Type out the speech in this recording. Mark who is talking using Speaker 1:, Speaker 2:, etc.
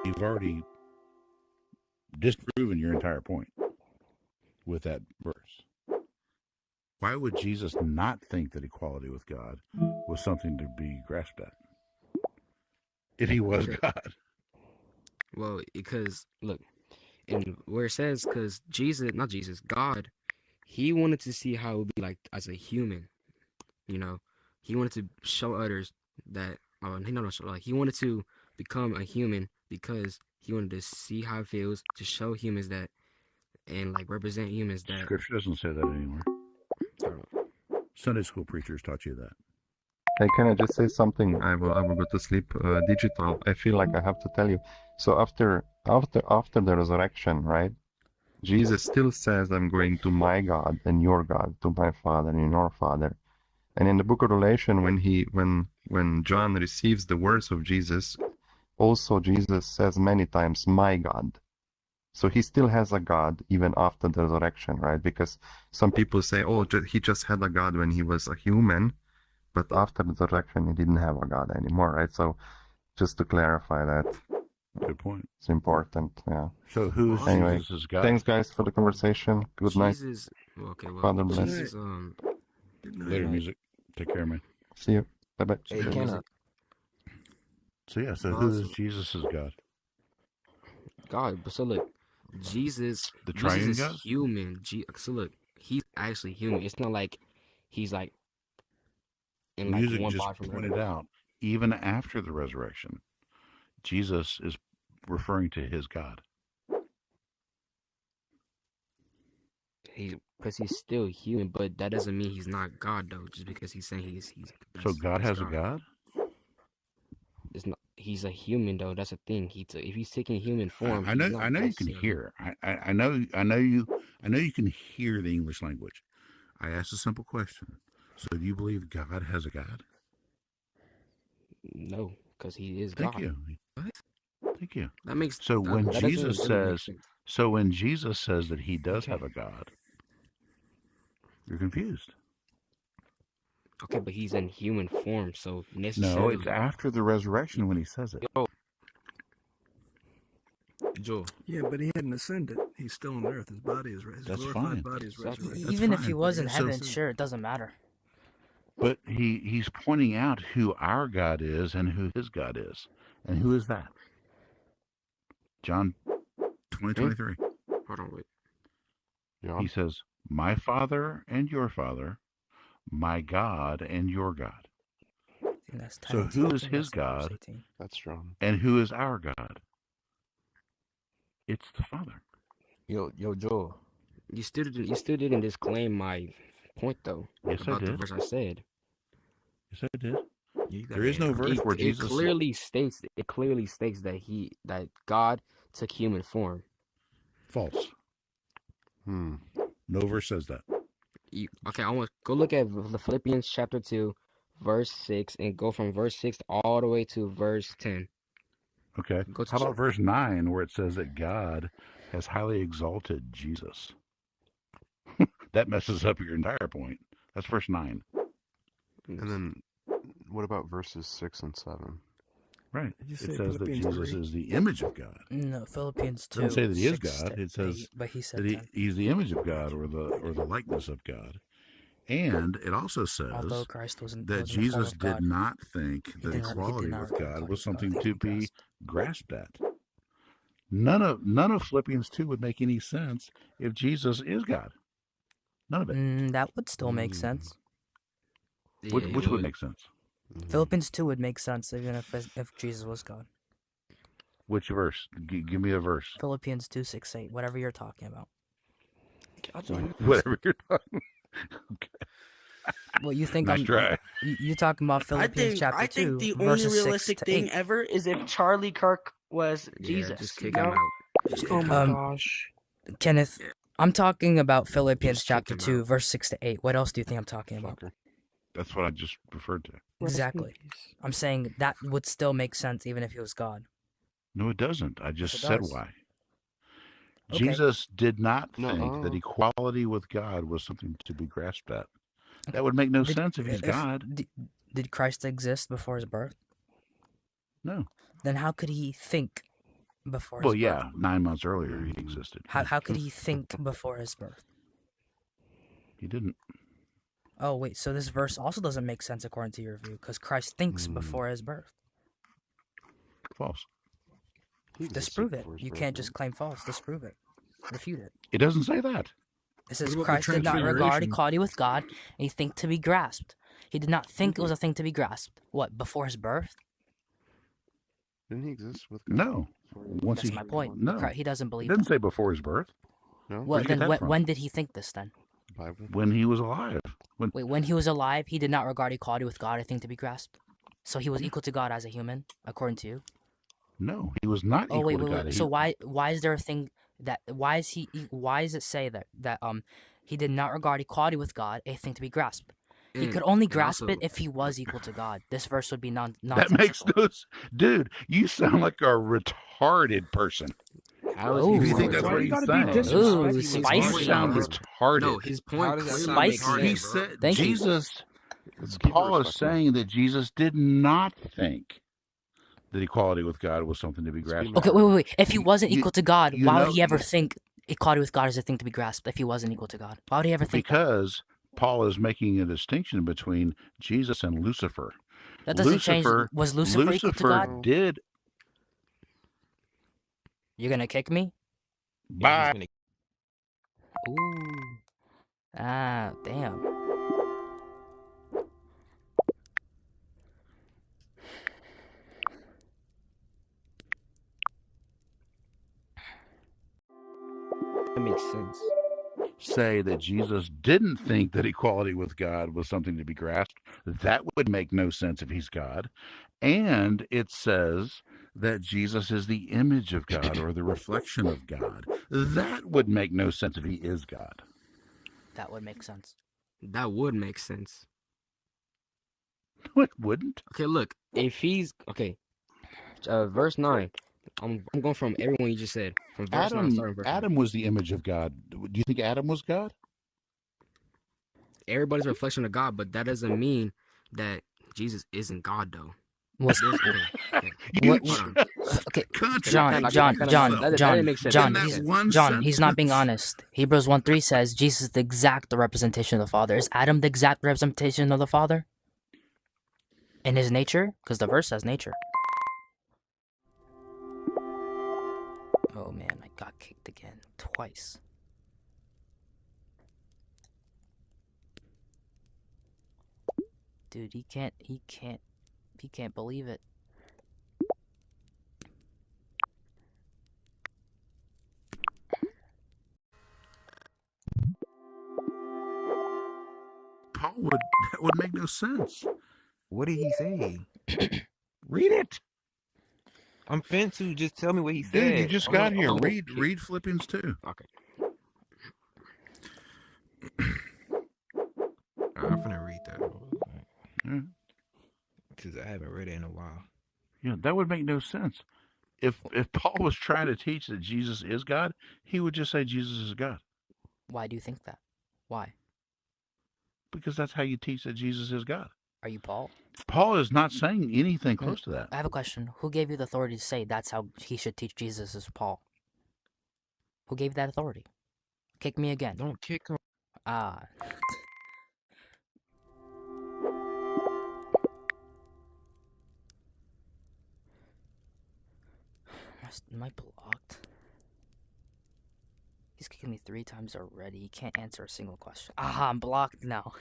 Speaker 1: you've already disproven your entire point with that verse. Why would Jesus not think that equality with God was something to be grasped at if he was God?
Speaker 2: Well, because look, and where it says, because not Jesus, God, he wanted to see how it would be like as a human. You know, he wanted to show others that. Oh, no, like he wanted to become a human because he wanted to see how it feels to show humans that and like represent humans that.
Speaker 1: Scripture doesn't say that anymore. Sunday school preachers taught you that.
Speaker 3: Hey, can I just say something? I will go to sleep. Digital. I feel like I have to tell you. So after the resurrection, right? Jesus still says, "I'm going to my God and your God, to my Father and your Father." And in the book of Revelation, when John receives the words of Jesus, also Jesus says many times, "My God." So he still has a God even after the resurrection, right? Because some people say, "Oh, he just had a God when he was a human." But after the resurrection, he didn't have a God anymore, right? So just to clarify that.
Speaker 1: Good point.
Speaker 3: It's important, yeah.
Speaker 1: So who's
Speaker 3: anyway,
Speaker 1: Jesus' God?
Speaker 3: Thanks, guys, for the conversation. Good night.
Speaker 2: Okay, well,
Speaker 3: Father bless.
Speaker 2: Jesus,
Speaker 1: Later, music. Take care, man.
Speaker 3: See you. Bye-bye.
Speaker 4: Hey, Kenneth.
Speaker 1: So yeah, so who is Jesus' God?
Speaker 2: God, but so look, Jesus,
Speaker 1: The triune
Speaker 2: Jesus
Speaker 1: God?
Speaker 2: is human. So look, he's actually human. It's not like he's like in like
Speaker 1: Music
Speaker 2: one
Speaker 1: just
Speaker 2: body from
Speaker 1: pointed out, even after the resurrection, Jesus is referring to his God.
Speaker 2: Because he's still human, but that doesn't mean he's not God though. Just because he's saying he's
Speaker 1: so God has a God.
Speaker 2: It's not. He's a human though. That's a thing. If he's taking human form,
Speaker 1: I know you can hear. I know you can hear the English language. I asked a simple question. So do you believe God has a God?
Speaker 2: No, because he is
Speaker 1: Thank
Speaker 2: God.
Speaker 1: you.
Speaker 2: What?
Speaker 1: Thank you.
Speaker 2: That makes
Speaker 1: so when
Speaker 2: that
Speaker 1: Jesus
Speaker 2: really
Speaker 1: says when Jesus says that he does have a God, you're confused.
Speaker 2: Okay, but he's in human form, so necessarily.
Speaker 1: No, it's after the resurrection when he says it.
Speaker 2: Joel.
Speaker 5: Yeah, but he hadn't ascended. He's still on earth. His body is raised. His glorified body is resurrected.
Speaker 6: Even if he was in heaven, sure, it doesn't matter.
Speaker 1: But he's pointing out who our God is and who his God is. And who is that? John 20:23.
Speaker 2: Hold on, wait.
Speaker 3: Yeah.
Speaker 1: He says, "My Father and your Father, my God and your God." So who is his God?
Speaker 3: That's strong.
Speaker 1: And who is our God? It's the Father.
Speaker 4: Yo, Joel.
Speaker 2: You still didn't disclaim my point though.
Speaker 1: Yes,
Speaker 2: about
Speaker 1: I did.
Speaker 2: The verse I said.
Speaker 1: Yes, I did. There is no verse where Jesus.
Speaker 2: It clearly states that God took human form.
Speaker 1: False. No verse says that.
Speaker 2: Okay, I want to go look at the Philippians chapter 2, verse 6, and go from verse 6 all the way to verse 10.
Speaker 1: Okay. How about verse 9 where it says that God has highly exalted Jesus? That messes up your entire point. That's verse 9.
Speaker 3: And then what about verses 6 and 7?
Speaker 1: Right. It says that Jesus is the image of God.
Speaker 6: No, Philippians 2.
Speaker 1: It doesn't say that he is God. It says
Speaker 6: but he said
Speaker 1: that he's the image of God or the likeness of God. And it also says that Jesus did not think that equality with God was something to be grasped at. None of Philippians 2 would make any sense if Jesus is God. None of it.
Speaker 6: That would still make sense.
Speaker 1: Which would make sense?
Speaker 6: Philippians 2 would make sense even if Jesus was God.
Speaker 1: Which verse? Give me a verse.
Speaker 6: Philippians 2:6-8. Whatever you're talking about.
Speaker 1: Whatever you're talking about. Okay.
Speaker 6: Well, you think
Speaker 1: nice try.
Speaker 6: You talking about Philippians chapter 2?
Speaker 7: I think the only realistic thing ever is if Charlie Kirk was Jesus.
Speaker 2: Just kick him out.
Speaker 7: Oh my gosh.
Speaker 6: Kenneth, I'm talking about Philippians chapter 2, verse 6-8. What else do you think I'm talking about?
Speaker 1: That's what I just referred to.
Speaker 6: Exactly. I'm saying that would still make sense even if he was God.
Speaker 1: No, it doesn't. I just said why.
Speaker 6: Okay.
Speaker 1: Jesus did not think that equality with God was something to be grasped at. That would make no sense if he's God.
Speaker 6: Did Christ exist before his birth?
Speaker 1: No.
Speaker 6: Then how could he think before his
Speaker 1: Well,
Speaker 6: birth?
Speaker 1: yeah, 9 months earlier he existed.
Speaker 6: How could he think before his birth?
Speaker 1: He didn't.
Speaker 6: Oh, wait, so this verse also doesn't make sense according to your view, because Christ thinks before his birth.
Speaker 1: False.
Speaker 6: Disprove it. You can't just claim false. Disprove it. Refute it.
Speaker 1: It doesn't say that.
Speaker 6: It says
Speaker 5: What about the
Speaker 6: Christ did not regard
Speaker 5: transfiguration?
Speaker 6: equality with God a thing to be grasped. He did not think it was a thing to be grasped. What, before his birth?
Speaker 3: Didn't he exist with God?
Speaker 1: No. Once
Speaker 6: That's my point.
Speaker 1: No.
Speaker 6: He doesn't
Speaker 1: It
Speaker 6: believe
Speaker 1: doesn't
Speaker 6: that.
Speaker 1: say before his birth.
Speaker 3: No?
Speaker 6: Well,
Speaker 1: Where'd you get
Speaker 6: then
Speaker 1: that from?
Speaker 6: when did he think this then?
Speaker 3: Bible?
Speaker 1: When he was alive.
Speaker 6: Wait, when he was alive, he did not regard equality with God a thing to be grasped. So he was equal to God as a human, according to you.
Speaker 1: No, he was not
Speaker 6: Oh
Speaker 1: equal
Speaker 6: wait,
Speaker 1: to
Speaker 6: wait,
Speaker 1: God.
Speaker 6: wait. So why is there a thing that why does it say that he did not regard equality with God a thing to be grasped? He could only grasp it if he was equal to God. This verse would be
Speaker 1: That
Speaker 6: nonsensical.
Speaker 1: makes no Dude, you sound like a retarded person.
Speaker 2: How is
Speaker 6: Ooh.
Speaker 2: he
Speaker 1: If you think
Speaker 2: retarded?
Speaker 1: that's what he's
Speaker 4: gotta be
Speaker 1: saying.
Speaker 6: Ooh,
Speaker 4: disrespectful.
Speaker 1: You
Speaker 6: spicy.
Speaker 1: sound
Speaker 2: His-
Speaker 1: retarded.
Speaker 2: No, his
Speaker 4: How
Speaker 2: point
Speaker 4: does that
Speaker 2: clearly
Speaker 4: sound
Speaker 2: makes
Speaker 6: Spicy.
Speaker 1: He
Speaker 2: sense.
Speaker 1: said
Speaker 6: Thank you.
Speaker 1: Jesus.
Speaker 3: Let's keep it
Speaker 1: Paul is
Speaker 3: respectful.
Speaker 1: saying that Jesus did not think that equality with God was something to be grasped.
Speaker 6: Okay, wait. If he wasn't
Speaker 1: You-
Speaker 6: equal to God,
Speaker 1: you
Speaker 6: why
Speaker 1: know-
Speaker 6: would he ever think equality with God is a thing to be grasped if he wasn't equal to God? Why would he ever think that?
Speaker 1: Because Paul is making a distinction between Jesus and Lucifer.
Speaker 6: That doesn't change. Was Lucifer equal to God?
Speaker 1: did.
Speaker 6: You're gonna kick me?
Speaker 1: Bye.
Speaker 6: Ooh. Ah, damn.
Speaker 2: That makes sense.
Speaker 1: Say that Jesus didn't think that equality with God was something to be grasped. That would make no sense if he's God. And it says that Jesus is the image of God or the reflection of God. That would make no sense if he is God.
Speaker 6: That would make sense.
Speaker 2: That would make sense.
Speaker 1: No, it wouldn't.
Speaker 2: Okay, look. If he's okay, verse 9. I'm going from everyone you just said. From verse 9, starting verse 9.
Speaker 1: Adam was the image of God. Do you think Adam was God?
Speaker 2: Everybody's a reflection of God, but that doesn't mean that Jesus isn't God, though.
Speaker 6: Was
Speaker 1: You
Speaker 6: What-
Speaker 1: ch-
Speaker 6: okay,
Speaker 1: contradicting
Speaker 6: John,
Speaker 1: yourself.
Speaker 2: That didn't make sense.
Speaker 6: John,
Speaker 1: In that one
Speaker 6: John, he's not being
Speaker 1: sentence.
Speaker 6: honest. Hebrews 1:3 says Jesus is the exact representation of the Father. Is Adam the exact representation of the Father? In his nature? Because the verse says nature. Oh man, I got kicked again. Twice. Dude, he can't believe it.
Speaker 1: Paul would that would make no sense.
Speaker 4: What did he say?
Speaker 1: Read it.
Speaker 4: I'm finna just tell me what he
Speaker 1: Dude,
Speaker 4: said.
Speaker 1: you just
Speaker 4: I'm
Speaker 1: got
Speaker 4: not-
Speaker 1: here.
Speaker 4: I'm-
Speaker 1: Read Philippians 2.
Speaker 2: Okay.
Speaker 4: I'm finna read that
Speaker 1: Yeah.
Speaker 4: because I haven't read it in a while.
Speaker 1: Yeah, that would make no sense. If Paul was trying to teach that Jesus is God, he would just say Jesus is God.
Speaker 6: Why do you think that? Why?
Speaker 1: Because that's how you teach that Jesus is God.
Speaker 6: Are you Paul?
Speaker 1: Paul is not saying anything close to that.
Speaker 6: I have a question. Who gave you the authority to say that's how he should teach Jesus as Paul? Who gave you that authority? Kick me again.
Speaker 4: Don't kick him.
Speaker 6: Ah. Am I blocked? He's kicking me 3 times already. He can't answer a single question. Ah, I'm blocked now.